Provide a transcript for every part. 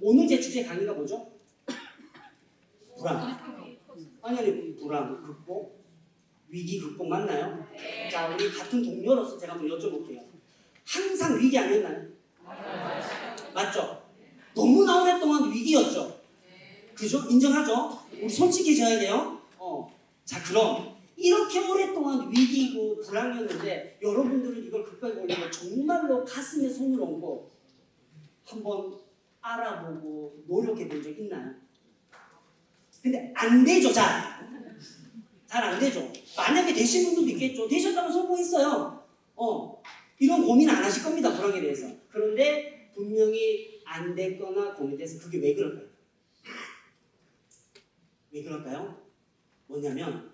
오늘 제 주제 강의가 뭐죠? 불안. 아니, 불안, 극복, 위기 극복 맞나요? 자, 우리 같은 동료로서 제가 한번 여쭤볼게요. 항상 위기 아니었나요? 맞죠? 너무나 오랫동안 위기였죠? 그죠? 인정하죠? 우리 솔직해져야 돼요? 자, 그럼 이렇게 오랫동안 위기이고 불안이었는데 여러분들은 이걸 극복해 보려고 정말로 가슴에 손을 얹고 한번 알아보고 노력해 본 적 있나요? 근데 안 되죠, 잘 안 되죠. 만약에 되신 분들도 있겠죠. 되셨다면 성공했어요. 이런 고민 안 하실 겁니다, 불안에 대해서. 그런데 분명히 안 됐거나 고민돼서 그게 왜 그럴까요? 왜 그럴까요? 뭐냐면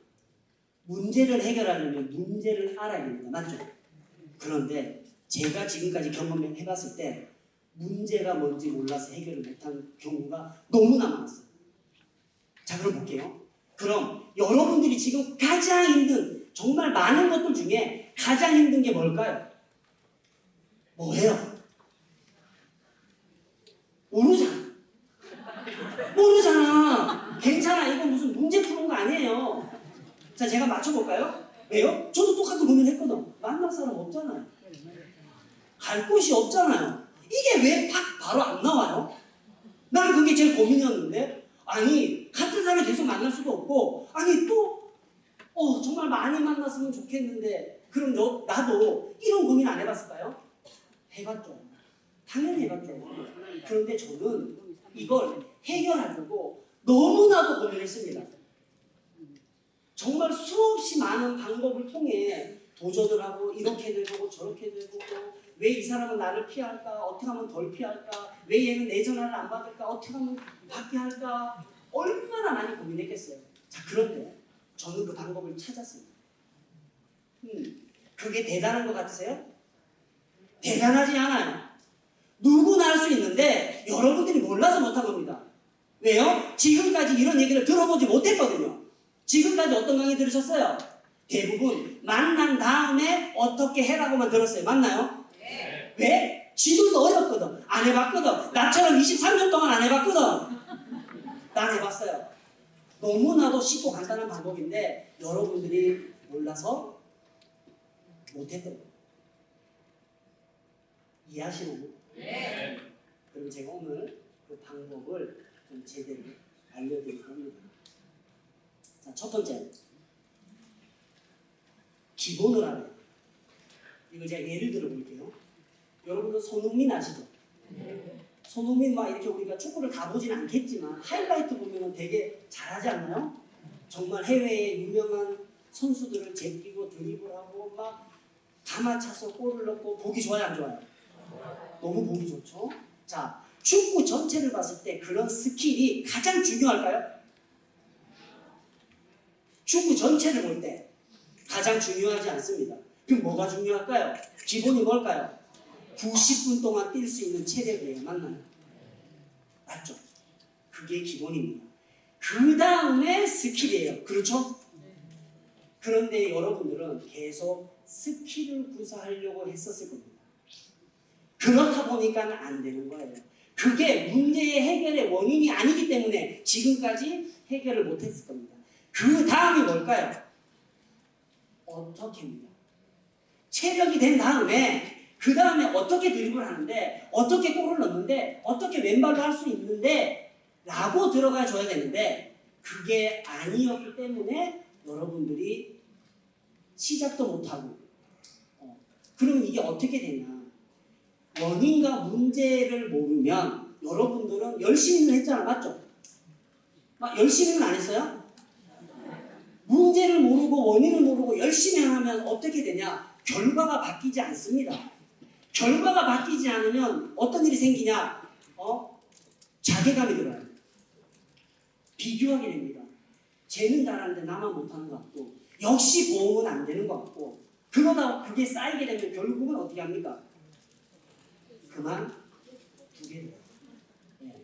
문제를 해결하려면 문제를 알아야 됩니다. 맞죠? 그런데 제가 지금까지 경험해봤을 때 문제가 뭔지 몰라서 해결을 못한 경우가 너무나 많았어요. 자, 그럼 볼게요. 그럼 여러분들이 지금 가장 힘든, 정말 많은 것들 중에 가장 힘든 게 뭘까요? 뭐예요? 모르잖아. 괜찮아. 이건 무슨 문제 푸는 거 아니에요. 자, 제가 맞춰볼까요? 왜요? 저도 똑같은 고민을 했거든. 만날 사람 없잖아요. 갈 곳이 없잖아요. 이게 왜 바로 안 나와요? 난 그게 제일 고민이었는데, 아니, 같은 사람을 계속 만날 수도 없고, 아니, 또, 정말 많이 만났으면 좋겠는데, 그럼 나도 이런 고민 안 해봤을까요? 해봤죠. 당연히 해봤죠. 그런데 저는 이걸 해결하려고 너무나도 고민했습니다. 정말 수없이 많은 방법을 통해 도전을 하고 이렇게도 해보고 저렇게도 해보고 왜 이 사람은 나를 피할까? 어떻게 하면 덜 피할까? 왜 얘는 내 전화를 안 받을까? 어떻게 하면 받게 할까? 얼마나 많이 고민했겠어요. 자, 그런데 저는 그 방법을 찾았습니다. 그게 대단한 것 같으세요? 대단하지 않아요. 누구나 할 수 있는데 여러분들이 몰라서 못한 겁니다. 왜요? 지금까지 이런 얘기를 들어보지 못했거든요. 지금까지 어떤 강의 들으셨어요? 대부분 만난 다음에 어떻게 해라고만 들었어요. 맞나요? 네. 왜? 지들도 어렵거든. 안 해봤거든. 나처럼 23년 동안 안 해봤거든. 난 해봤어요. 너무나도 쉽고 간단한 방법인데 여러분들이 몰라서 못했던 거예요. 이해하시나요? 네. 그럼 제가 오늘 그 방법을 좀 제대로 알려드릴 겁니다. 자, 첫 번째, 기본을 알아요. 이걸 제가 예를 들어 볼게요. 여러분들 손흥민 아시죠? 네. 손흥민 막 이렇게 우리가 축구를 다 보진 않겠지만 하이라이트 보면은 되게 잘하지 않나요? 정말 해외의 유명한 선수들을 제끼고 드리블하고 막 감아차서 골을 넣고 보기 좋아요, 안 좋아요? 너무 보기 좋죠? 자, 축구 전체를 봤을 때 그런 스킬이 가장 중요할까요? 축구 전체를 볼 때 가장 중요하지 않습니다. 그럼 뭐가 중요할까요? 기본이 뭘까요? 90분 동안 뛸 수 있는 체력이에요. 맞나요? 맞죠? 그게 기본입니다. 그 다음에 스킬이에요. 그렇죠? 그런데 여러분들은 계속 스킬을 구사하려고 했었을 겁니다. 그렇다 보니까 안 되는 거예요. 그게 문제의 해결의 원인이 아니기 때문에 지금까지 해결을 못했을 겁니다. 그 다음이 뭘까요? 어떻게입니다. 체력이 된 다음에 그 다음에 어떻게 드리블을 하는데 어떻게 골을 넣는데 어떻게 왼발로 할 수 있는데 라고 들어가 줘야 되는데 그게 아니었기 때문에 여러분들이 시작도 못하고 그러면 이게 어떻게 되냐. 원인과 문제를 모르면 여러분들은 열심히는 했잖아. 맞죠? 막 열심히는 안 했어요? 문제를 모르고 원인을 모르고 열심히 하면 어떻게 되냐? 결과가 바뀌지 않습니다. 결과가 바뀌지 않으면 어떤 일이 생기냐? 자괴감이 들어요. 비교하게 됩니다. 쟤는 잘하는데 나만 못하는 것 같고 역시 보험은 안 되는 것 같고 그러다 그게 쌓이게 되면 결국은 어떻게 합니까? 그만두게 돼요. 네.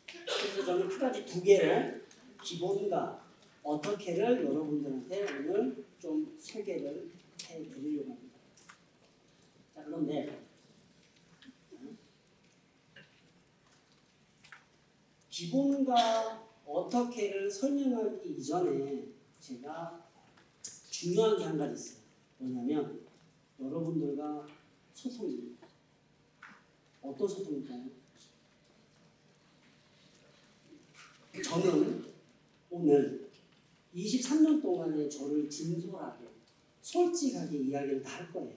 그래서 저는 크게 두 개를 기본과 어떻게를 여러분들한테 오늘 좀 소개를 해드리려고 합니다. 자, 그런데 누군가 어떻게를 설명하기 이전에 제가 중요한 게 한 가지 있어요. 뭐냐면 여러분들과 소통입니다. 어떤 소통일까요? 저는 오늘 23년 동안의 저를 진솔하게 솔직하게 이야기를 다 할 거예요.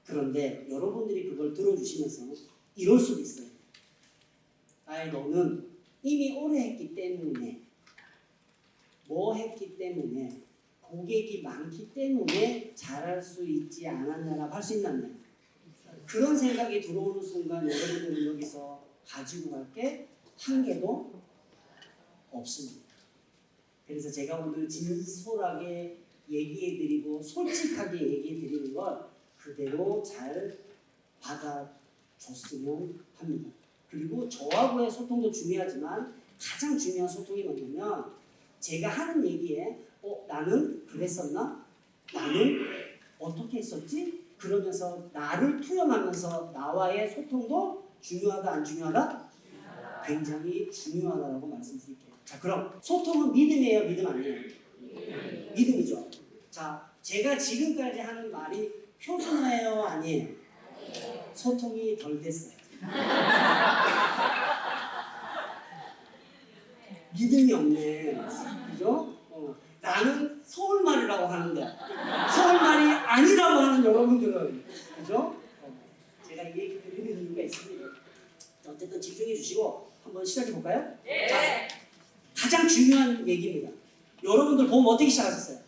그런데 여러분들이 그걸 들어주시면서 이럴 수도 있어요. 아이 너는 이미 오래 했기 때문에 뭐 했기 때문에 고객이 많기 때문에 잘할 수 있지 않았냐라고 할 수 있나요? 그런 생각이 들어오는 순간 여러분들은 여기서 가지고 갈 게 한 개도 없습니다. 그래서 제가 오늘 진솔하게 얘기해드리고 솔직하게 얘기해드리는 걸 그대로 잘 받아줬으면 합니다. 그리고 저하고의 소통도 중요하지만 가장 중요한 소통이 뭐냐면 제가 하는 얘기에 나는 그랬었나? 나는 어떻게 했었지? 그러면서 나를 투영하면서 나와의 소통도 중요하다 안 중요하다? 굉장히 중요하다고 말씀드릴게요. 자, 그럼 소통은 믿음이에요? 믿음 아니에요? 믿음이죠. 자, 제가 지금까지 하는 말이 표준어예요? 아니에요? 소통이 덜 됐어요. 믿음이 없네. 그죠? 나는 서울말이라고 하는데 서울말이 아니라고 하는 여러분들은 그죠? 제가 이 얘기 드리는 이유가 있습니다. 어쨌든 집중해 주시고 한번 시작해 볼까요? 네. 자, 가장 중요한 얘기입니다. 여러분들 보험 어떻게 시작하셨어요?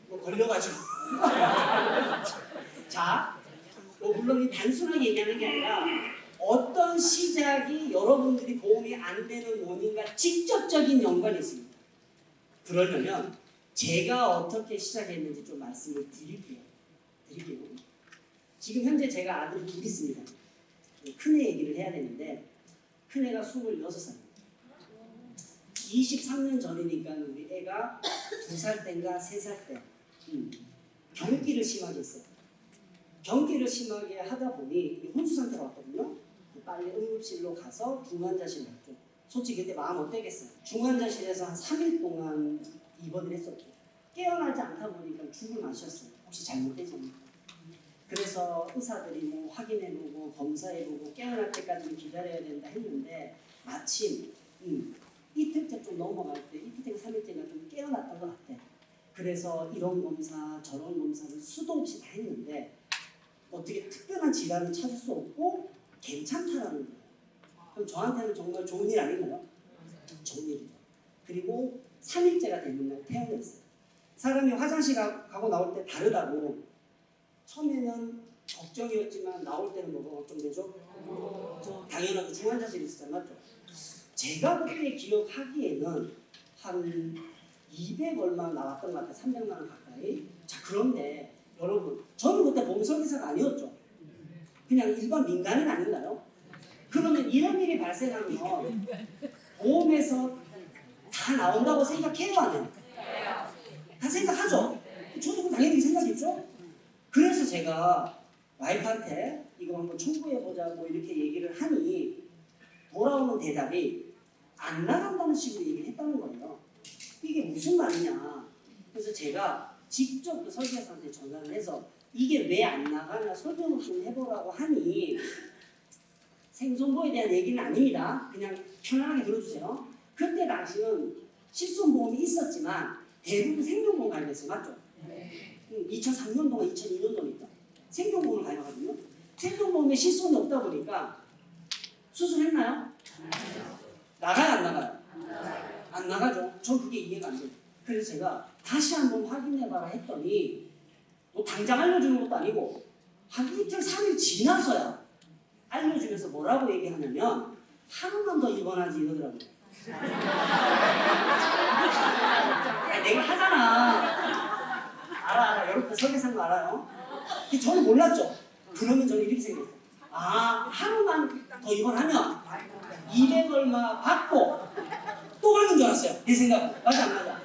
뭐 걸려가지고. 자, 물론 이 단순하게 얘기하는 게 아니라 어떤 시작이 여러분들이 보험이 안 되는 원인과 직접적인 연관이 있습니다. 그러려면 제가 어떻게 시작했는지 좀 말씀을 드릴게요. 지금 현재 제가 아들이 둘 있습니다. 큰애 얘기를 해야 되는데 큰애가 26살입니다. 23년 전이니까 우리 애가 2살 때인가 3살 때 경기를 심하게 했어요. 경기를 심하게 하다 보니 혼수 상태가 왔거든요. 빨리 응급실로 가서 중환자실 갔죠. 솔직히 그때 마음 어땠겠어요? 중환자실에서 한 3일 동안 입원을 했었죠. 깨어나지 않다 보니까 죽을 맛이었어요. 혹시 잘못되지 않을까? 그래서 의사들이 뭐 확인해보고 검사해보고 깨어날 때까지 기다려야 된다 했는데 마침 이틀째 좀 넘어갈 때 이틀째 3일째가 좀 깨어났던 것 같아. 그래서 이런 검사 저런 검사를 수도 없이 다 했는데 어떻게 특별한 질환을 찾을 수 없고 괜찮다라는 거예요. 그럼 저한테는 정말 좋은 일 아닌가요? 좋은 일이죠. 그리고 3일째가 되는 날 퇴원했어요. 사람이 화장실 가고 나올 때 다르다고 처음에는 걱정이었지만 나올 때는 뭐가 걱정되죠? 당연하게 중환자실에 있었잖아요. 맞죠? 제가 그때 기억하기에는 한 200 얼마 나왔던 것 같아요. 300만 원 가까이. 자, 그런데 여러분 저는 그때 보험 설계사가 아니었죠. 그냥 일반 민간인 아닌가요? 그러면 이런 일이 발생하면 보험에서 다 나온다고 생각해요? 안 해요? 다 생각하죠? 저도 당연히 생각했죠? 그래서 제가 와이프한테 이거 한번 청구해보자고 이렇게 얘기를 하니 돌아오는 대답이 안 나간다는 식으로 얘기를 했다는 거예요. 이게 무슨 말이냐. 그래서 제가 직접 그 설계사한테 전화를 해서 이게 왜 안 나가냐 설명을 좀 해보라고 하니 생존보험에 대한 얘기는 아닙니다. 그냥 편안하게 들어주세요. 그때 당시는 실손보험이 있었지만 대부분 생존보험 가입했어요. 맞죠? 2003년도가 2002년도니까 생존보험을 가입하거든요. 생존보험에 실손이 없다 보니까 수술했나요? 나가요 안 나가요? 안 나가죠. 전 그게 이해가 안 돼요. 그래서 제가 다시 한번 확인해봐라 했더니 뭐 당장 알려주는 것도 아니고 한 이틀 3일 지나서야 알려주면서 뭐라고 얘기하냐면 하루만 더 입원하지 이러더라고요. 아니, 내가 하잖아. 알아. 여러분 설계사인 거 알아요? 근데 저는 몰랐죠. 그러면 저는 이렇게 생각했어요. 아, 하루만 더 입원하면 200 얼마 받고 또 받는 줄 알았어요. 내 생각. 맞아 안 맞아?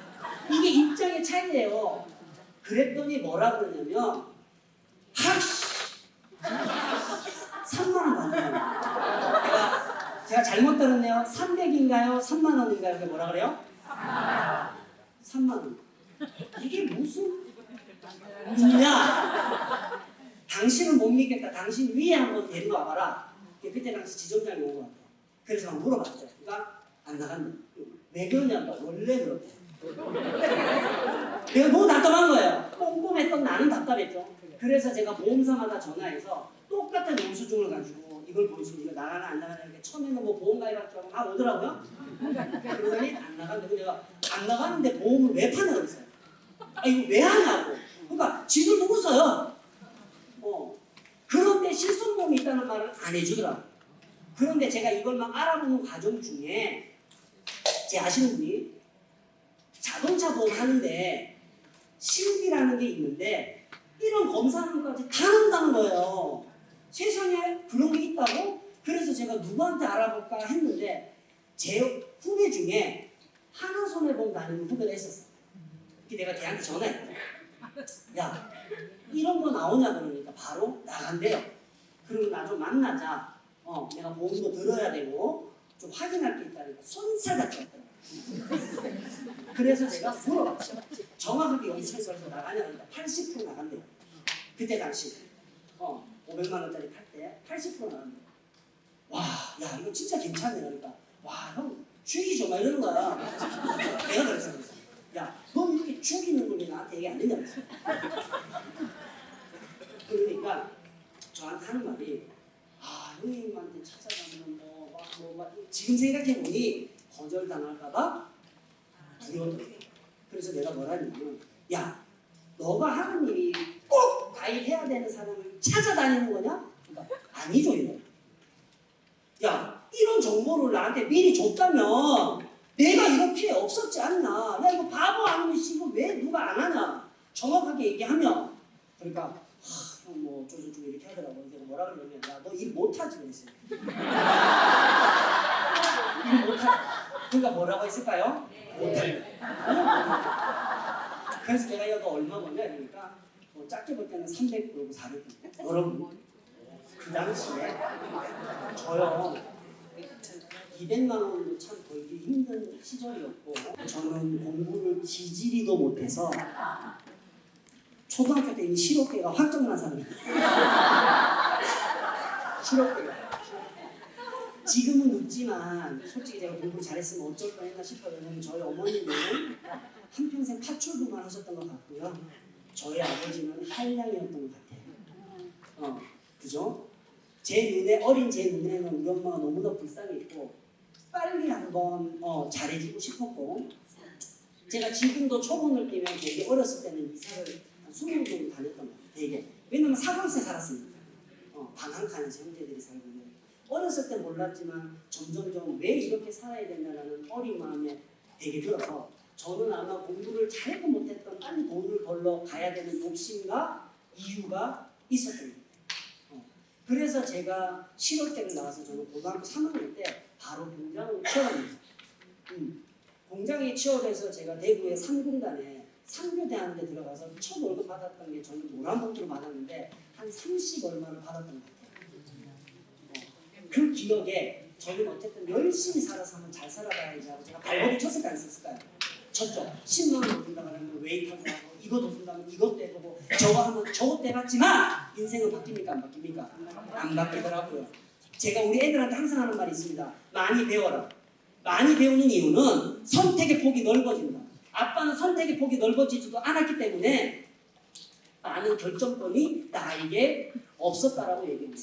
이게 입장의 차이예요. 그랬더니 뭐라 그러냐면 하씨 3만 원 받는 거야. 내가 제가 잘못 들었네요. 300인가요? 3만 원인가요? 그게 뭐라 그래요? 3만 원. 이게 무슨 냐? 당신은 못 믿겠다. 당신 위에 한번 데리고 와봐라. 그때 당시 지점장이 온 것 같아요. 그래서 막 물어봤죠. 그러니까 안 나간다. 왜 그러냐고. 원래 그렇대. 내가 너무 답답한 거예요. 꼼꼼했던 나는 답답했죠. 그래서 제가 보험사마다 전화해서 똑같은 영수증을 가지고 이걸 보여주면 이거 나가나 안 나가나 이렇게 처음에는 뭐 보험 가입할줄 막 오더라고요. 그러더니 안 나간다고 내가 안 나가는데 보험을 왜 파냐고 그랬어요. 아 이거 왜 하냐고. 그러니까 지들 보고 써요. 그런데 실손보험이 있다는 말을 안 해주더라고. 그런데 제가 이걸 막 알아보는 과정 중에 제 아시는 분이 자동차 보험 하는데 실비라는 게 있는데 이런 검사하는까지 다 한다는 거예요. 세상에 그런 게 있다고? 그래서 제가 누구한테 알아볼까 했는데 제 후배 중에 하나손해보험 다니는 후배가 있었어. 내가 걔한테 전화했다. 야 이런 거 나오냐 그러니까 바로 나간대요. 그러면 나 좀 만나자. 내가 보험도 들어야 되고 좀 확인할 게 있다니까 손살같이 했더라고요. 그래서 제가 물어봤죠. 정확하게 영수증에서 나가냐 그러니까 80% 나간대요. 그때 당시 500만 원짜리 팔 때 80% 나간대요. 와, 야 이거 진짜 괜찮네 그러니까 와 형 죽이죠 막 이러는 거야. 내가 그랬어. 야 너 이렇게 죽이는 걸 왜 나한테 얘기 안 했냐 그랬어. 그러니까 저한테 하는 말이 형님한테 찾아가면 지금 생각해보니 거절당할까봐 두려웠거든요. 그래서 내가 뭐라 했냐면 야 너가 하는 일이 꼭 가입해야 되는 사람을 찾아다니는 거냐? 그러니까 아니죠 이래. 야 이런 정보를 나한테 미리 줬다면 내가 이런 피해 없었지 않나. 야 이거 바보 아니면 이거 왜 누가 안 하냐. 정확하게 얘기하면 그러니까 형 뭐 어쩌고저쩌고 이렇게 하더라고. 내가 뭐라 그러냐면 야 너 일 못하지 그랬어요. 일 못하지. 그러니까 뭐라고 했을까요? 못하지. 그래서 내가 야 너 얼마 버냐 이러니까 작게 볼 때는 300불, 400불. 여러분 그 당시에 저요 200만 원도 참 벌기 힘든 시절이었고 저는 공부를 지지리도 못해서 초등학교 때 이미 실업계가 확정난 사람이에요. 실업계가. 지금은 웃지만 솔직히 제가 공부를 잘했으면 어쩔 뻔했나 싶어요. 왜냐면 저희 어머님은 한평생 파출부만 하셨던 것 같고요. 저희 아버지는 한량이었던 것 같아요. 그죠? 제 눈에 어린 제 눈에는 우리 엄마가 너무나 불쌍했고 빨리 한번 잘해주고 싶었고 제가 지금도 초본을 뛰면 되게 어렸을 때는 이사를 한 20년 정도 다녔던 것 같아요. 되게. 왜냐면 사골세 살았으니까. 방 한 칸에서 형제들이 살고 있는. 어렸을 때 몰랐지만 점점점 왜 이렇게 살아야 되냐라는 어린 마음에 되게 들어서 저는 아마 공부를 잘했고 못했던 빨리 돈을 벌러 가야 되는 욕심과 이유가 있었던 거예요. 그래서 제가 실업대를 나와서 저는 고등학교 3학년 때 바로 공장으로 취업합니다. 공장에 취업해서 제가 대구의 상공단에 상교대하는 데 들어가서 첫 월급 받았던 게 저는 노란봉투로 받았는데 한 30 얼마를 받았던 것 같아요. 그 기억에 저는 어쨌든 열심히 살아서 한번 잘 살아봐야지 하고 제가 발버둥 쳤을까 안 썼을까요? 쳤죠. 10만 원 더 준다고 하면 웨이터도 하고 이거 더 준다면 이것도 해보고 저거 하면 저것도 해봤지만 인생은 바뀝니까 안 바뀝니까? 안 바뀌더라고요. 제가 우리 애들한테 항상 하는 말이 있습니다. 많이 배워라. 많이 배우는 이유는 선택의 폭이 넓어진다. 아빠는 선택의 폭이 넓어지지도 않았기 때문에 많은 결정권이 나에게 없었다라고 얘기합니다.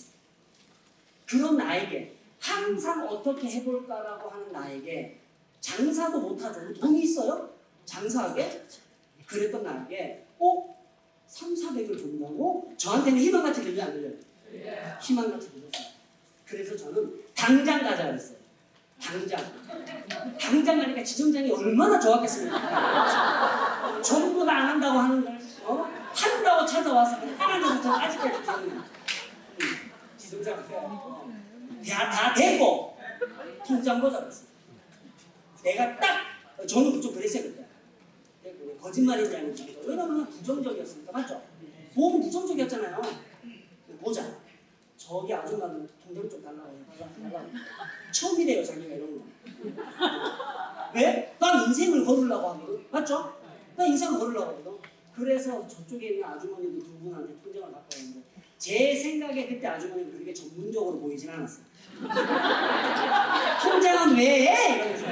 그런 나에게 항상 어떻게 해볼까라고 하는 나에게 장사도 못하죠. 돈이 있어요? 장사하게? 그랬던 나에게 3, 400을 준다고? 저한테는 희망같이 들려 안 들려요? 희망같이 들렸어요. 그래서 저는 당장 가자 그랬어요. 당장 가니까 지점장이 얼마나 좋았겠습니까? 전부 다 안 한다고 하는 걸 한다고 찾아와서 안 한다고 저는 아직까지 기억나. 지점장한테 다 되고 통장 보자 그랬어요. 내가 딱 저는 좀 그랬어요 그때. 거짓말인지 아닌지. 왜냐면 부정적이었으니까 맞죠? 보험은 부정적이었잖아요. 보자. 저기 아줌마는 통장 좀 달라고 해요. 달라고. 처음이래요 자기가 이런 거. 왜? 난 인생을 걸으려고 하거든. 맞죠? 난 인생을 걸으려고 하거든. 그래서 저쪽에 있는 아주머니도 두 분한테 통장을 갖고 왔는데 제 생각에 그때 아주머니는 그렇게 전문적으로 보이진 않았어요. 통장은 왜 해? 이러면서.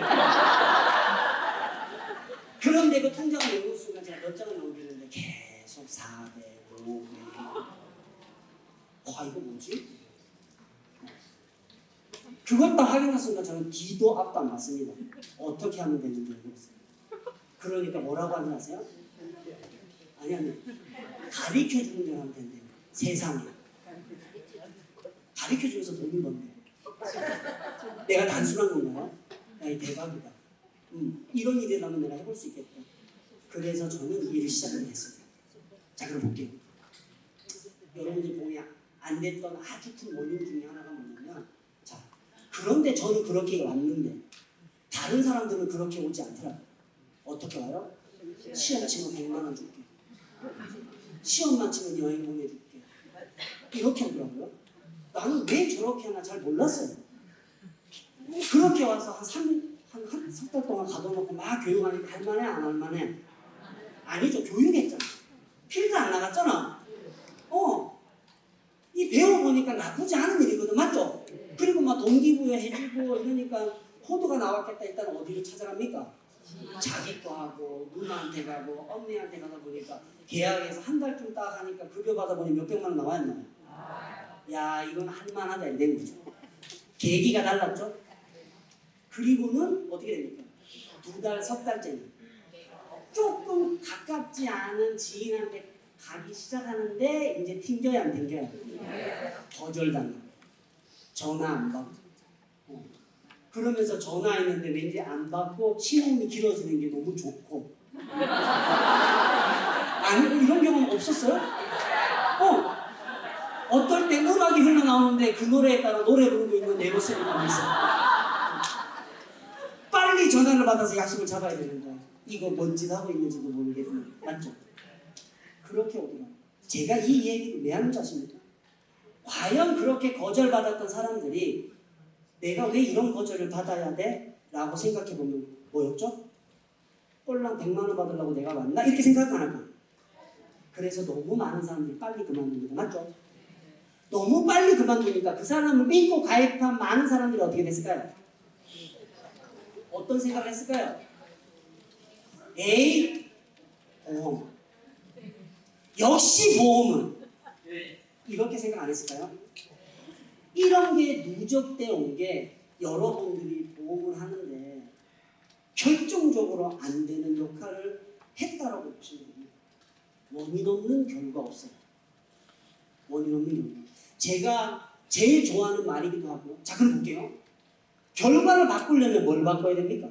그런데 그 통장을 열는 순간 제가 몇 장을 넘기는데 계속 400, 500. 이거 뭐지? 그걸 딱 확인한 순간 저는 뒤도 앞도 안 맞습니다. 어떻게 하면 되는지 모르겠어요. 그러니까 뭐라고 하는지 아세요? 아니 가르쳐주는 대로 하면 된대요. 세상에 가르쳐주면서 돈을 번대. 내가 단순한 건가요? 야, 대박이다. 이런 일이라면 내가 해볼 수 있겠다. 그래서 저는 이 일을 시작하게 됐습니다. 자, 그럼 볼게요. 여러분들 보면 안 됐던 아주 큰 원인 중에 하나가 뭐냐면, 자, 그런데 저는 그렇게 왔는데 다른 사람들은 그렇게 오지 않더라고요. 어떻게 와요? 시험 치면 100만 원 줄게. 시험만 치면 여행 보내줄게. 이렇게 오더라고요. 나는 왜 저렇게 하나 잘 몰랐어요. 그렇게 와서 한 석 달 동안 가둬놓고 막 교육하니까 할만해 안 할만해? 아니죠. 교육했잖아. 필드 안 나갔잖아. 이 배워보니까 나쁘지 않은 일이거든. 맞죠? 그리고 막 동기부여 해주고 이러니까 호두가 나왔겠다. 일단 어디를 찾아갑니까? 자기 거 하고 누나한테 가고 언니한테 가다 보니까 계약해서 한 달쯤 딱 하니까 급여 받아보니 몇백만 원 나와있나요? 야, 이건 할만하다 이런 거죠. 계기가 달랐죠? 그리고는 어떻게 됩니까? 2달, 석 달째는 조금 가깝지 않은 지인한테 가기 시작하는데 이제 튕겨야 안 튕겨야? 거절당하고 전화 안 받고 그러면서 전화했는데 왠지 안 받고 신음이 길어지는 게 너무 좋고 아니 이런 경험 없었어요? 어떨 때 음악이 흘러나오는데 그 노래에 따라 노래 부르고 있는 내 모습이 보고 있어요. 빨리 전화를 받아서 약속을 잡아야 되는 거야. 이거 뭔 짓 하고 있는지도 모르겠네. 맞죠? 그렇게 오더라고요. 제가 이 얘기를 왜 하는지 아십니까? 과연 그렇게 거절받았던 사람들이 내가 왜 이런 거절을 받아야 돼? 라고 생각해보면 뭐였죠? 꼴랑 100만 원 받으려고 내가 왔나? 이렇게 생각 안 할까? 그래서 너무 많은 사람들이 빨리 그만둡니다. 맞죠? 너무 빨리 그만두니까 그 사람을 믿고 가입한 많은 사람들이 어떻게 됐을까요? 어떤 생각을 했을까요? 에이, 보험. 역시 보험은 이렇게 생각 안 했을까요? 이런 게 누적되어 온 게 여러분들이 보험을 하는데 결정적으로 안 되는 역할을 했다라고 보시면 됩니다. 원인 없는 결과 없어요. 원인 없는 결과. 제가 제일 좋아하는 말이기도 하고, 자 그럼 볼게요. 결과를 바꾸려면 뭘 바꿔야 됩니까?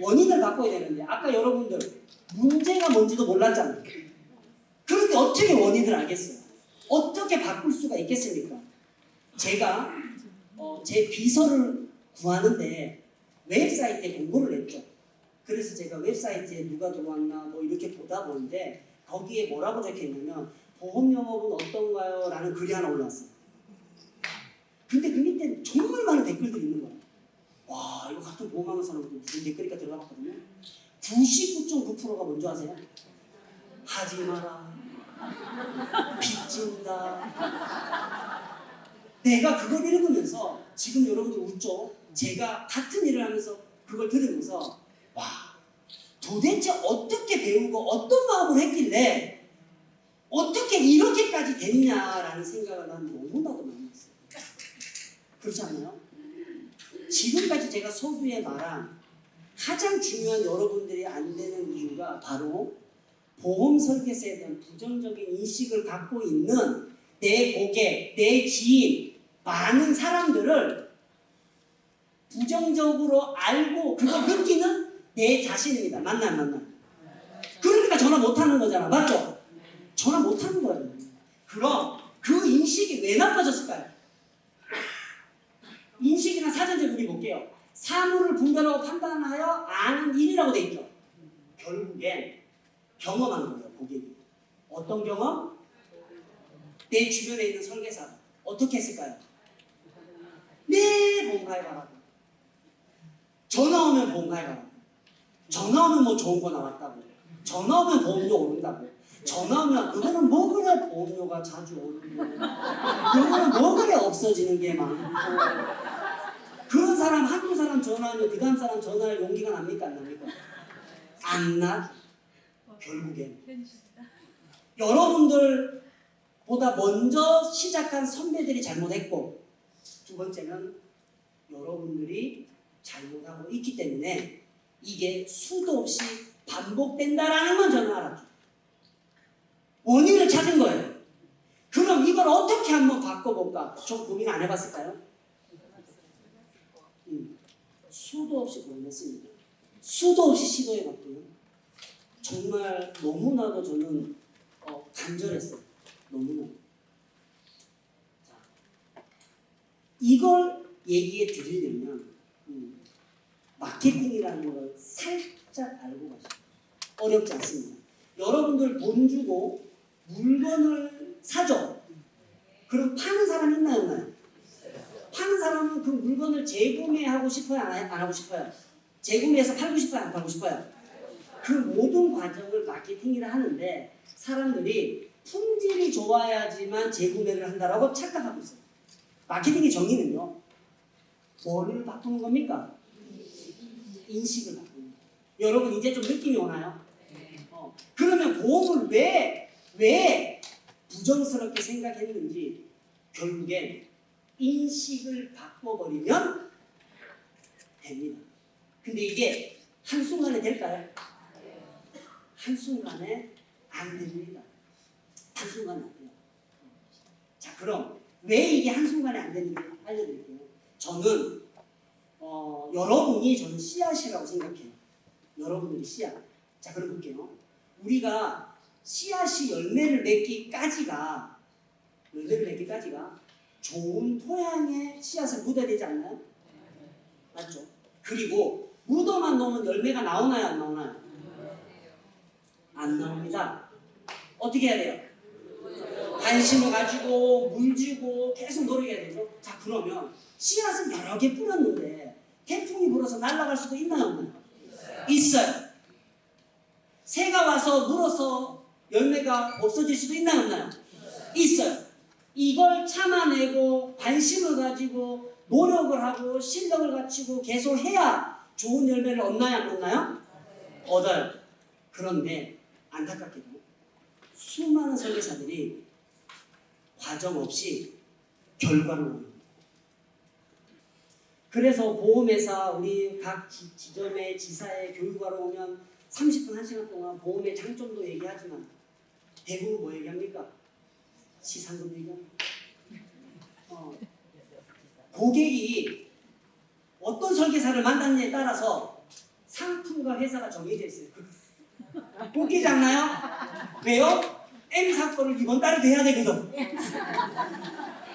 원인을 바꿔야 되는데 아까 여러분들 문제가 뭔지도 몰랐잖아요. 그런데 어떻게 원인을 알겠어요? 어떻게 바꿀 수가 있겠습니까? 제가 제 비서를 구하는데 웹사이트에 공고를 냈죠. 그래서 제가 웹사이트에 누가 들어왔나 뭐 이렇게 보다 보는데 거기에 뭐라고 적혀있냐면 보험 영업은 어떤가요? 라는 글이 하나 올라왔어요. 근데 그 밑에 정말 많은 댓글들이 있는 거예요. 와, 이거 같은 보험하는 사람도 무슨 댓글이니까 들어가 봤거든요. 99.9%가 뭔지 아세요? 하지 마라. 빚진다. 내가 그걸 읽으면서 지금 여러분들 웃죠? 제가 같은 일을 하면서 그걸 들으면서 와, 도대체 어떻게 배우고 어떤 마음으로 했길래 어떻게 이렇게까지 됐냐라는 생각을 난 너무나도 많이 했어요. 그렇지 않나요? 지금까지 제가 서두에 말한 가장 중요한 여러분들이 안 되는 이유가 바로 보험 설계사에 대한 부정적인 인식을 갖고 있는 내 고객, 내 지인, 많은 사람들을 부정적으로 알고 그걸 느끼는 내 자신입니다. 맞나 안 맞나? 그러니까 전화 못하는 거잖아. 맞죠? 전화 못하는 거예요. 그럼 그 인식이 왜 나빠졌을까요? 인식이나 사전적 우리 볼게요. 사물을 분별하고 판단하여 아는 일이라고 돼 있죠. 결국엔 경험한 거예요. 고객이. 어떤 경험? 내 주변에 있는 설계사 어떻게 했을까요? 네, 보험 가입하라고. 전화 오면 보험 가입하라고. 전화 오면 뭐 좋은 거 나왔다고. 전화 오면 보험료 오른다고. 전화 오면 그거는 뭐 그래 보험료가 자주 오르고 그거는 뭐 그래 없어지는 게 많고. 그런 사람 한두 사람 전화하면 그 다음 사람 전화할 용기가 납니까 안 납니까? 안 나. 결국엔 여러분들보다 먼저 시작한 선배들이 잘못했고, 두 번째는 여러분들이 잘못하고 있기 때문에 이게 수도 없이 반복된다라는 건 저는 알았죠. 원인을 찾은 거예요. 그럼 이걸 어떻게 한번 바꿔볼까? 좀 고민 안 해봤을까요? 수도 없이 고민했습니다. 수도 없이 시도해봤고요. 정말 너무나도 저는 간절했어요. 너무나. 자, 이걸 얘기해 드리려면 마케팅이라는 걸 살짝 알고 가시죠. 어렵지 않습니다. 여러분들 돈 주고 물건을 사죠. 그럼 파는 사람 있나요? 없나요? 파는 사람은 그 물건을 재구매하고 싶어요? 안 하고 싶어요? 재구매해서 팔고 싶어요? 안 팔고 싶어요? 그 모든 과정을 마케팅이라 하는데 사람들이 품질이 좋아야지만 재구매를 한다라고 착각하고 있어요. 마케팅의 정의는요. 뭐를 바꾸는 겁니까? 인식을 바꾸는 거예요. 여러분 이제 좀 느낌이 오나요? 그러면 보험을 왜 부정스럽게 생각했는지 결국엔 인식을 바꿔버리면 됩니다. 근데 이게 한순간에 될까요? 한순간에 안 됩니다. 한순간에 안 돼요. 자, 그럼 왜 이게 한순간에 안 되는지 알려드릴게요. 저는 여러분이 저는 씨앗이라고 생각해요. 여러분들이 씨앗. 자, 그럼 볼게요. 우리가 씨앗이 열매를 맺기까지가 좋은 토양에 씨앗을 묻어야 되지 않나요? 맞죠? 그리고 묻어만 놓으면 열매가 나오나요? 안 나오나요? 안 나옵니다. 어떻게 해야 돼요? 관심을 가지고 물 주고 계속 노력해야 되죠. 자, 그러면 씨앗은 여러 개 뿌렸는데 태풍이 불어서 날아갈 수도 있나요? 없나요? 있어요. 새가 와서 물어서 열매가 없어질 수도 있나요? 없나요? 있어요. 이걸 참아내고 관심을 가지고 노력을 하고 실력을 갖추고 계속 해야 좋은 열매를 얻나요? 안 얻나요? 얻어요. 그런데 안타깝게도 수많은 설계사들이 과정 없이 결과를 원합니다. 그래서 보험회사 우리 각 지점의 지사에 교육하러 오면 30분 1시간 동안 보험의 장점도 얘기하지만 대부분 뭐 얘기합니까? 시상금 얘기합니다. 고객이 어떤 설계사를 만났느냐에 따라서 상품과 회사가 정해져 있어요. 웃기지 않나요? 왜요? M 사건을 이번 달에 돼야 되거든.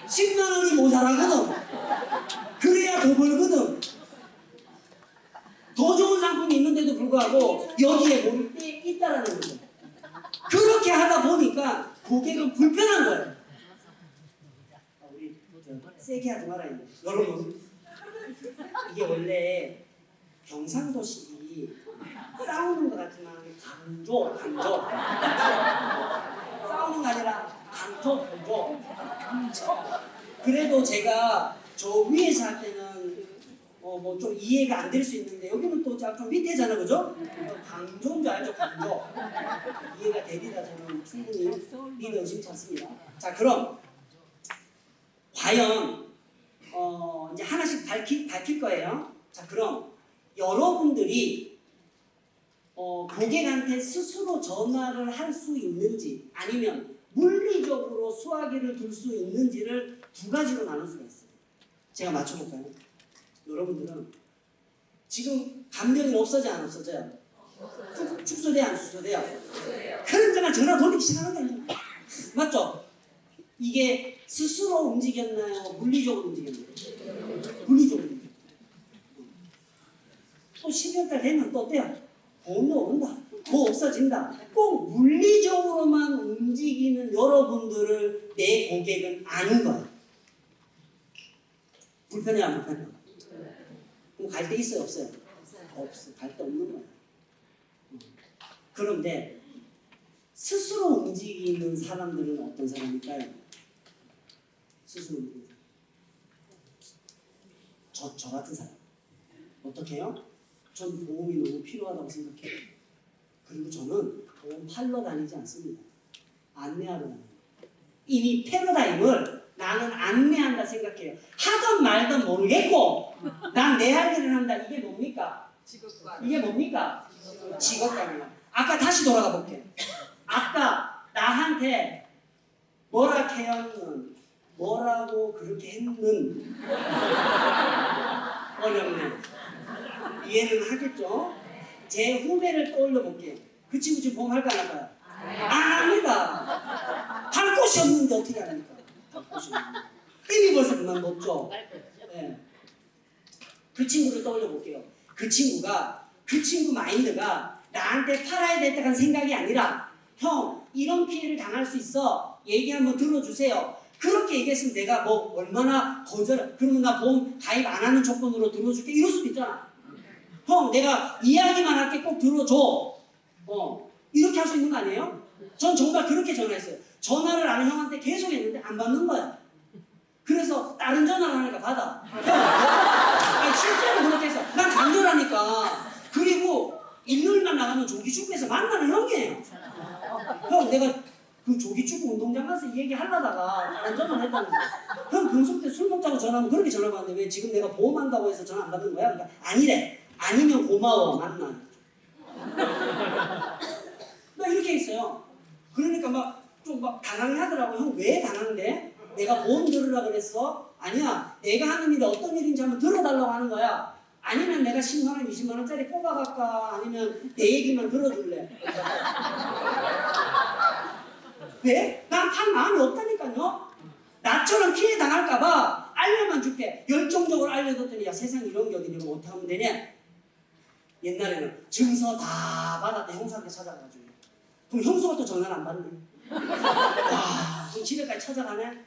10만 원이 모자라거든. 그래야 더 벌거든. 더 좋은 상품이 있는데도 불구하고 여기에 모를 때 있다라는 거죠. 그렇게 하다 보니까 고객은 불편한 거예요. 우리 세게 하지 말아야 돼. 여러분, 이게 원래 경상도식이 싸우는 것 같지만 강조. 싸우는 게 아니라 강조. 그래도 제가 저 위에서 할 때는 뭐 좀 이해가 안 될 수 있는데 여기는 또 좀 밑에잖아, 그죠? 강조인 줄 알죠, 강조. 이해가 되리라 저는 충분히 믿어 의심치 않습니다. 자, 그럼 과연 이제 하나씩 밝힐 거예요. 자, 그럼 여러분들이 고객한테 스스로 전화를 할 수 있는지 아니면 물리적으로 수화기를 둘 수 있는지를 두 가지로 나눌 수가 있어요. 제가 맞춰볼까요? 여러분들은 지금 감정이 없어져요? 안 없어져요? 축소돼요? 안 축소돼요? 그런 전화 돌리기 시작하는 거예요. 맞죠? 이게 스스로 움직였나요? 물리적으로 움직였나요? 물리적으로 움직였나요? 또 12월달 되면 또 어때요? 보험료 오른다. 뭐 없어진다. 꼭 물리적으로만 움직이는 여러분들을 내 고객은 아닌 거야. 불편해 안 불편해? 그럼 갈 데 있어요 없어요? 없어. 갈 데 없는 거야. 그런데 스스로 움직이는 사람들은 어떤 사람일까요? 스스로 움직이는 사람. 저 같은 사람. 어떻게 해요? 전 보험이 너무 필요하다고 생각해요. 그리고 저는 보험 팔러 다니지 않습니다. 안내하러 다녀요. 이미 패러다임을 나는 안내한다 생각해요. 하든 말든 모르겠고 난 내 할 일을 한다. 이게 뭡니까? 직업관. 이게 뭡니까? 직업관이에요. 아까 다시 돌아가 볼게요. 아까 나한테 뭐라 캐였는 뭐라고 그렇게 했는 어렵네. 이해는 하겠죠? 제 후배를 떠올려 볼게요. 그 친구 지금 보험 할까 안 할까요? 안 합니다. 할 곳이 없는데 어떻게 합니까? 할 곳이 없는데. 이미 벌써 그만뒀죠? 네. 그 친구를 떠올려 볼게요. 그 친구 마인드가 나한테 팔아야 됐다는 생각이 아니라 형 이런 피해를 당할 수 있어. 얘기 한번 들어주세요. 그렇게 얘기했으면 내가 뭐 얼마나 그러면 나 보험 가입 안 하는 조건으로 들어줄게 이럴 수도 있잖아. 형 내가 이야기만 할게 꼭 들어줘. 이렇게 할 수 있는 거 아니에요? 전 정말 그렇게 전화했어요. 전화를 아는 형한테 계속 했는데 안 받는 거야. 그래서 다른 전화를 하니까 받아. 아니, 실제로 그렇게 했어. 난 간절하니까. 그리고 일요일만 나가면 조기축구에서 만나는 형이에요. 형 내가 그 조기축구 운동장 가서 이 얘기 하려다가 다른 전화를 했다면서. 형 평소 때 술 먹자고 전화하면 그렇게 전화 받는데 왜 지금 내가 보험한다고 해서 전화 안 받는 거야? 그러니까 아니래. 아니면 고마워. 만나. 나 이렇게 했어요. 그러니까 막 좀 막 당황해 하더라고. 형 왜 당황돼? 내가 보험 들으라 그랬어? 아니야. 내가 하는 일이 어떤 일인지 한번 들어달라고 하는 거야. 아니면 내가 10만원, 20만원짜리 뽑아갈까? 아니면 내 얘기만 들어줄래? 왜? 난 팔 마음이 없다니까요. 나처럼 피해 당할까봐 알려만 줄게. 열정적으로 알려줬더니 야 세상에 이런 게 어디냐. 어떻게 하면 되냐? 옛날에는 증서 다 받았대. 형사한테 찾아가가지고. 그럼 형수가 또 전화를 안 받네. 와, 그럼 집에까지 찾아가네?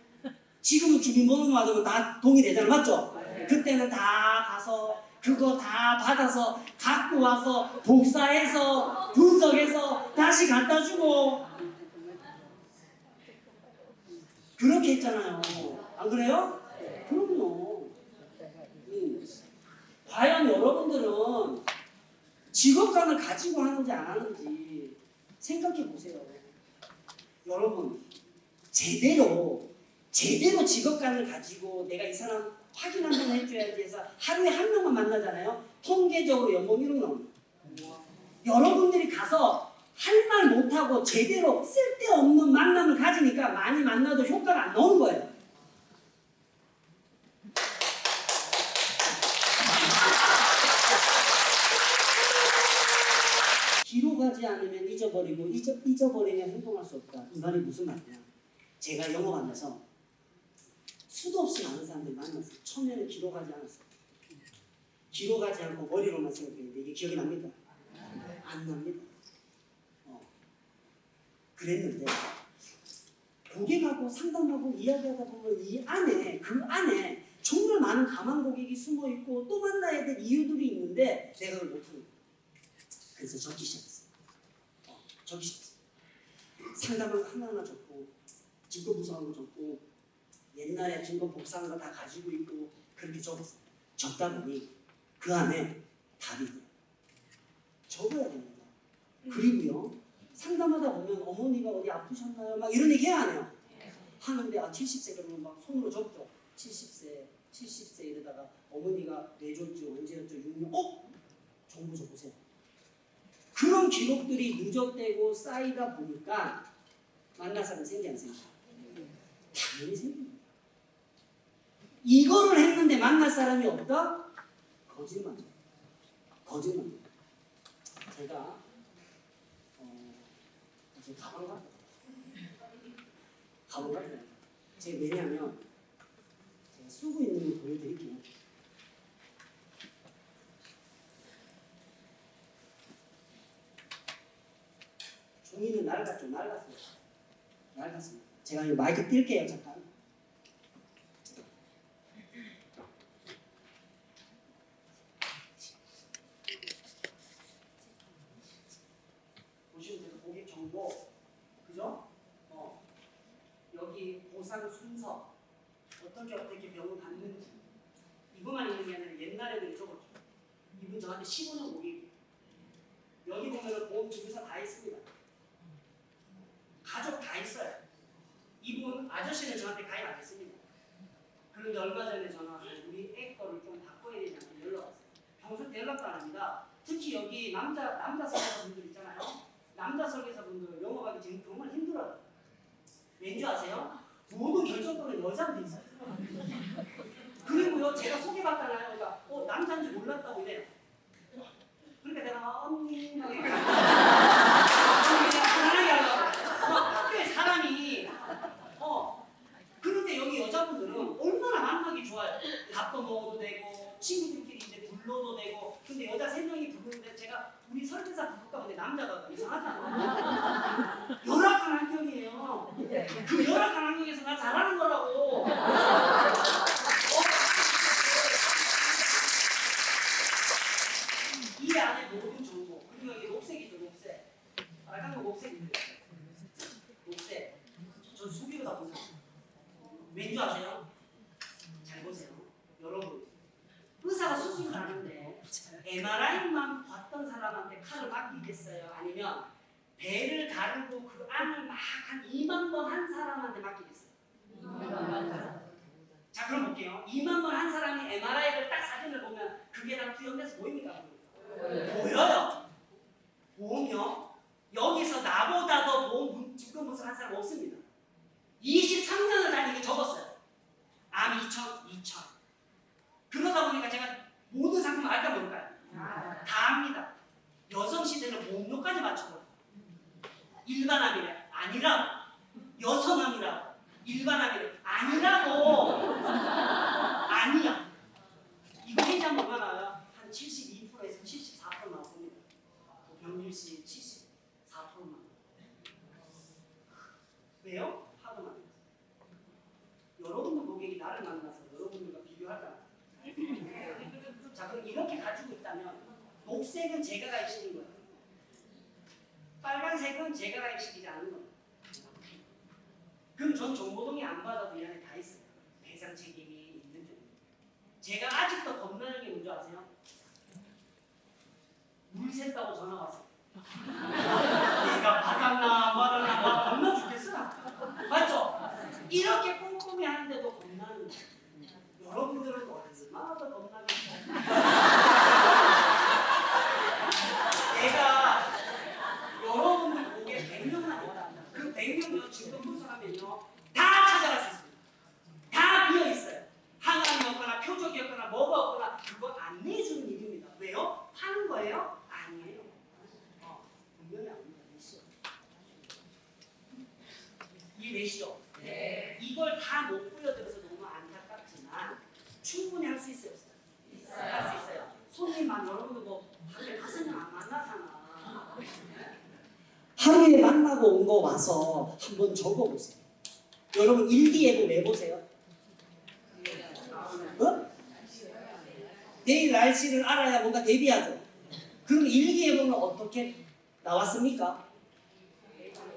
지금은 주민번호만 받으면 다 동의되잖아. 맞죠? 그때는 다 가서 그거 다 받아서 갖고 와서 복사해서 분석해서 다시 갖다 주고 그렇게 했잖아요. 안 그래요? 그럼요. 과연 여러분들은 직업관을 가지고 하는지 안 하는지 생각해 보세요. 여러분 제대로 직업관을 가지고 내가 이 사람 확인 한번 해줘야지 해서 하루에 한 명만 만나잖아요. 통계적으로 연봉 1억 나옵니다. 여러분들이 가서 할 말 못하고 제대로 쓸데없는 만남을 가지니까 많이 만나도 효과가 안 나오는 거예요. 기록하지 않으면 잊어버리고 잊어버리면 행동할 수 없다. 이 말이 무슨 말이냐? 제가 영업하면서 수도 없이 많은 사람들 만났어요. 처음에는 기록하지 않았어요. 기록하지 않고 머리로만 생각했는데 이게 기억이 납니까? 안 납니다. 그랬는데 고객하고 상담하고 이야기하다 보면 그 안에 정말 많은 가만 고객이 숨어 있고 또 만나야 될 이유들이 있는데 내가 그걸 못하는 거예요. 그래서 적기 시작했어요. 상담을 하나하나 적고 증거 부서한 거 적고 옛날에 증거 복사한 거 다 가지고 있고 그렇게 적었어요. 적다 보니 그 안에 답이 돼요. 적어야 됩니다. 그리고요 상담하다 보면 어머니가 어디 아프셨나요? 막 이런 얘기 해야 하네요. 하는데 70세 그러면 막 손으로 적죠. 70세 이러다가 어머니가 뇌졸중 언제였죠? 6년 정보 적으세요. 그런 기록들이 누적되고 쌓이다 보니까 만날 사람 생기 안 생겨? 당연히 생깁니다. 이거를 했는데 만날 사람이 없다? 거짓말. 제가 가방 같아요. 제가 왜냐면 제가 쓰고 있는 걸 보여드릴게요. 낡았죠. 낡았습니다. 제가 이 마이크 뛸게요. 잠깐. 보시면 돼요. 고객 정보, 그죠? 여기 보상 순서, 어떻게 병을 받는지, 이거만 있는 게 아니라 옛날에는 적었죠. 이분 저한테 15년 고객이에요. 여기 보면은 보험 주유사 다 있습니다. 가족 다 있어요. 이분 아저씨는 저한테 가입 안 했습니다. 그런데 얼마 전에 전화 와서 우리 애 거를 좀 바꿔야 되지 않고 연락 왔어요. 평소 때 연락도 안 합니다. 특히 여기 남자 설계사분들 있잖아요. 남자 설계사분들은 영업하기 지금 정말 힘들어요. 왠지 아세요? 모든 결정권은 여자한테 있어요. 그리고요, 제가 소개받잖아요. 그러니까 남자인지 몰랐다고 이래요. 그러니까 내가 언니 편안하게 하려고 학교에 사람이 그런데 여기 여자분들은 얼마나 만나기 좋아요. 밥도 먹어도 되고 친구들끼리 이제 불러도 되고. 근데 여자 3명이 부르는데 제가 우리 설계사 부를까 근데 남자가 이상하잖아. 열악한 환경이에요. 그 열악한 환경에서 나 잘하는 거라고. 이 안에 모든 정보, 그리고 여기 녹색이죠. 녹색. 빨간 거 녹색인데 녹색. 전 수비로 다 보세요. 왠지 아세요? 잘 보세요. 여러분, 의사가 수술을 하는데 MRI만 봤던 사람한테 칼을 맡기겠어요? 아니면 배를 가르고 그 안을 막 한 2만 번 한 사람한테 맡기겠어요? 자, 그럼 볼게요. 2만 번 한 사람이 MRI를 딱 사진을 보면 그게 다 투영돼서 보입니까? 보여요. 보험요. 여기서 나보다 더 보험 증권분석 한 사람 없습니다. 23년을 다니게 적었어요. 암 2천. 그러다 보니까 제가 모든 상품 알까 모를까요? 다 압니다. 여성시대는 보험료까지 맞춰버려요. 일반암이래. 아니라고. 여성암이라고. 일반암이래. 아니라고. 아니야. 이거 해지하면 얼마 나와요? 한 72%에서 74% 나옵니다. 병률시 74%만. 왜요? 하도 많이. 여러분들 고객이 나를 만나서 여러분들과 비교할까? 자, 그럼 이렇게 가지고 있다면 녹색은 제가 가입시킨 거예요. 빨간색은 제가 가입시키지 않은 거예요. 그럼 전 정보동이 안 받아도 이 안에 다 있어요. 배상 책임이 있는 점. 제가 아직도 겁나는 게 뭔지 아세요? 물 샜다고 전화 왔어요. 내가 받았나 안 받았나 막 겁나 죽겠어. 맞죠? 이렇게 꼼꼼히 하는데도 겁나는 거예요. 여러분들은 얼마나 더 겁나겠어요. 내가 여러분들 보기에 100명만 있다. 그 100명을 증거 분석하면요 다 찾아갈 수 있습니다. 다 비어있어요. 항암이 없거나 표적이 없거나 뭐가 없거나 그거 안 내주는 일입니다. 왜요? 파는 거예요? 아니에요. 분명히 아닙니다. 이해되시죠? 네. 이걸 다 못 보여드려서 너무 안타깝지만 충분히 할 수 있어요? 할 수 있어요. 손님만 여러분들 뭐 하루에 5명 안 만나잖아. 하루에 만나고 온 거 와서 한번 적어보세요. 여러분 일기예보 왜 보세요? 내일 날씨를 알아야 뭔가 대비하죠. 그럼 일기예보는 어떻게 나왔습니까?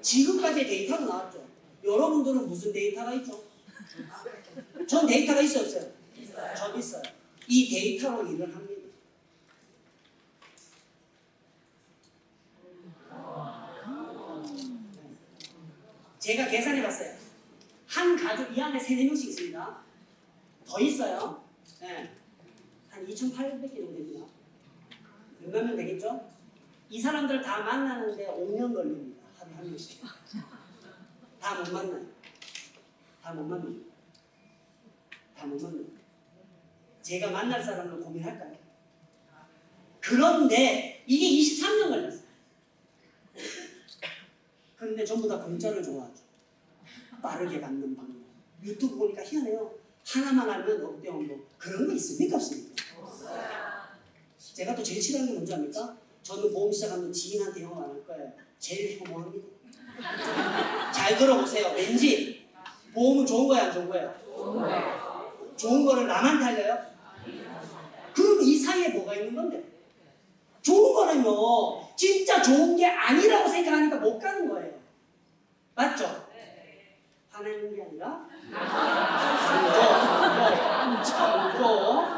지금까지 데이터가 나왔죠. 여러분들은 무슨 데이터가 있죠? 전 데이터가 있어요, 없어요? 저도 있어요. 이 데이터로 일을 합니다. 제가 계산해봤어요. 한 가족 이 안에 3-4명씩 있습니다. 더 있어요. 네. 한 2,800개 정도 됩니다. 몇몇 명 되겠죠? 이 사람들 다 만나는데 5년 걸립니다. 하루에 한 명씩. 다 못 만나요. 다 못 만나요. 다 못 만나요. 제가 만날 사람을 고민할까요? 그런데 이게 23년 걸렸어요. 그런데 전부 다 공짜를 좋아하죠. 빠르게 받는 방법. 유튜브 보니까 희한해요. 하나만 알면 어때요? 뭐 그런 거 있습니까? 없습니까? 제가 또 제일 싫어하는 게 뭔지 압니까? 저는 보험 시작하면 지인한테 영업 안 할 거예요. 제일 혐오합니다. 잘 들어보세요. 왠지 보험은 좋은 거야, 안 좋은 거예요? 좋은 거를 남한테 알려요? 그럼 이 사이에 뭐가 있는 건데? 좋은 거는요, 진짜 좋은 게 아니라고 생각하니까 못 가는 거예요. 맞죠? 화내는 게 아니라 강조.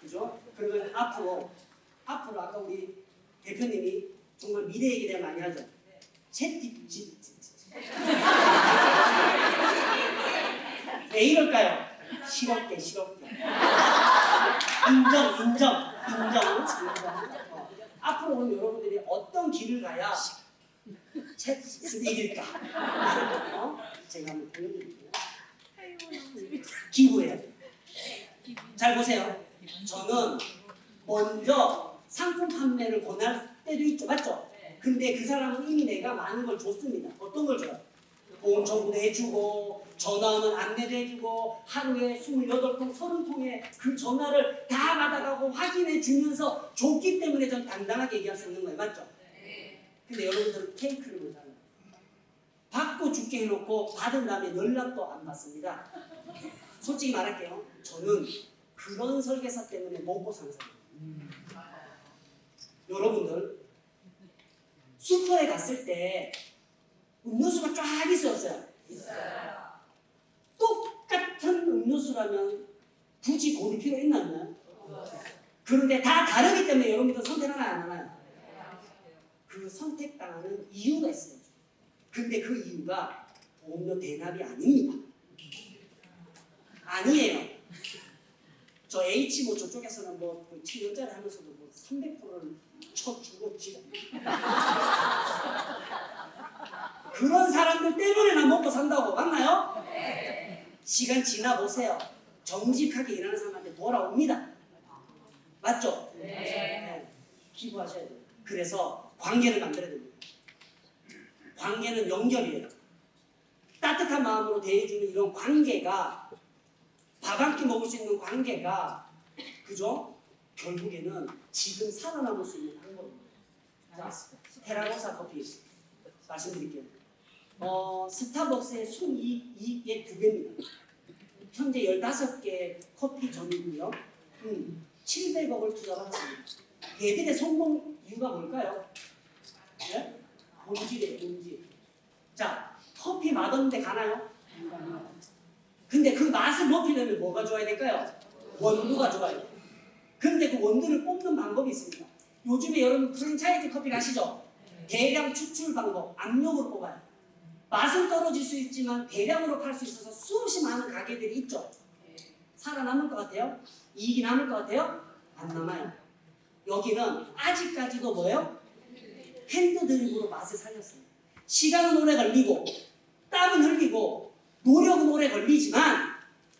그죠? 그러면 앞으로 아까 우리 대표님이 정말 미래 얘기 되게 많이 하죠. 왜 이럴까요? 실업계. 인정. 앞으로 오늘 여러분들이 어떤 길을 가야 챗 이길까? 제가 한번 보여드릴게요. 기부해야 돼요. 잘 보세요. 저는 먼저 상품 판매를 권할 때도 있죠. 맞죠? 근데 그 사람은 이미 내가 많은 걸 줬습니다. 어떤 걸 줘요? 보험 정보도 해주고 전화하면 안내도 해주고 하루에 28통, 30통의 그 전화를 다 받아가고 확인해 주면서 줬기 때문에 전 당당하게 얘기할 수 있는 거예요. 맞죠? 근데 여러분들은 케이크를 못하는 거예요. 받고 죽게 해놓고 받은 다음에 연락도 안 받습니다. 솔직히 말할게요. 저는 그런 설계사 때문에 먹고 사는 사람이에요. 여러분들 슈퍼에 갔을 때 음료수가 쫙 있어요? 똑같은 음료수라면 굳이 고를 필요 있나 없나요? 그런데 다 다르기 때문에 여러분들 선택하나요, 안 하나요? 그 선택당하는 이유가 있어요. 근데 그 이유가 보험료 대납이 아닙니다. 아니에요. 저 H 저쪽에서는 7년짜리 하면서도 300%를 쳐주고 지금 그런 사람들 때문에 나 먹고 산다고. 맞나요? 시간 지나보세요. 정직하게 일하는 사람한테 돌아옵니다. 맞죠? 네. 기부하셔야 돼요. 그래서 관계를 만들어야 됩니다. 관계는 연결이에요. 따뜻한 마음으로 대해주는 이런 관계가, 밥 한 끼 먹을 수 있는 관계가, 그죠? 결국에는 지금 살아남을 수 있는 방법입니다. 자, 테라로사 커피 말씀드릴게요. 스타벅스의 순이익의 2배입니다. 현재 15개 커피 점이고요. 700억을 투자받았습니다. 얘들의 성공 이유가 뭘까요? 네? 본질이에요, 본질. 자, 커피 맛없는데 가나요? 근데 그 맛을 높이려면 뭐가 좋아야 될까요? 원두가 좋아야 돼요. 근데 그 원두를 뽑는 방법이 있습니다. 요즘에 여러분 프랜차이즈 커피 가시죠? 대량 추출 방법, 압력으로 뽑아요. 맛은 떨어질 수 있지만 대량으로 팔 수 있어서 수없이 많은 가게들이 있죠. 살아남을 것 같아요? 이익이 남을 것 같아요? 안 남아요. 여기는 아직까지도 뭐예요? 핸드드립으로 맛을 살렸어요. 시간은 오래 걸리고 땀은 흘리고 노력은 오래 걸리지만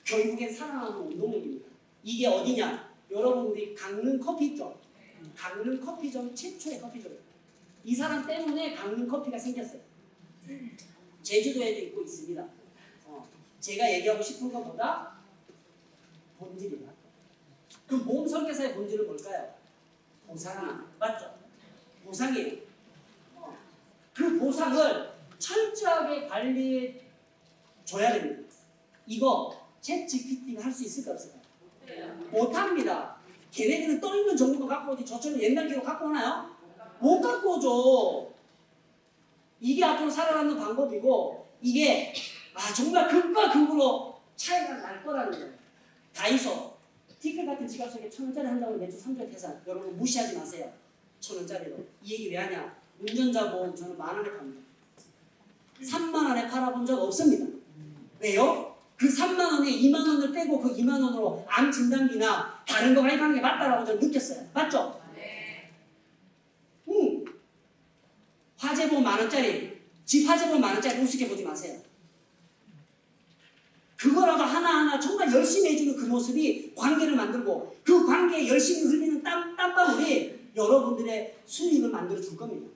결국엔 살아남은 운동력입니다. 이게 어디냐? 여러분 우리 강릉 커피 있죠? 강릉 커피점 최초의 커피점이에요. 이 사람 때문에 강릉 커피가 생겼어요. 제주도에도 있고 있습니다. 제가 얘기하고 싶은 것보다 본질이다. 그 모험 설계사의 본질은 뭘까요? 보상. 맞죠? 보상이에요. 그 보상을 철저하게 관리해 줘야 됩니다. 이거 챗 GPT가 할 수 있을까 없을까요? 못합니다. 걔네들은 떠있는 정보만 갖고 오지 저처럼 옛날 기록 갖고 오나요? 못 갖고 오죠. 이게 앞으로 살아남는 방법이고 이게 정말 극과 극으로 차이가 날 거라는 거예요. 다이소 티끌 같은 지갑 속에 1,000원짜리 한다고 매주 3개월 계산. 여러분 무시하지 마세요. 1,000원짜리로. 이 얘기 왜 하냐? 운전자 보험 저는 10,000원에 팝니다. 30,000원에 팔아본 적 없습니다. 왜요? 그 30,000원에 20,000원을 빼고 그 20,000원으로 암 진단비나 다른 거 가입하는 게 맞다라고 저는 느꼈어요. 맞죠? 화재보험 10,000원짜리, 집 화재보험 10,000원짜리 우습게 보지 마세요. 그거라도 하나하나 정말 열심히 해주는 그 모습이 관계를 만들고 그 관계에 열심히 흘리는 땀방울이 여러분들의 수익을 만들어 줄 겁니다.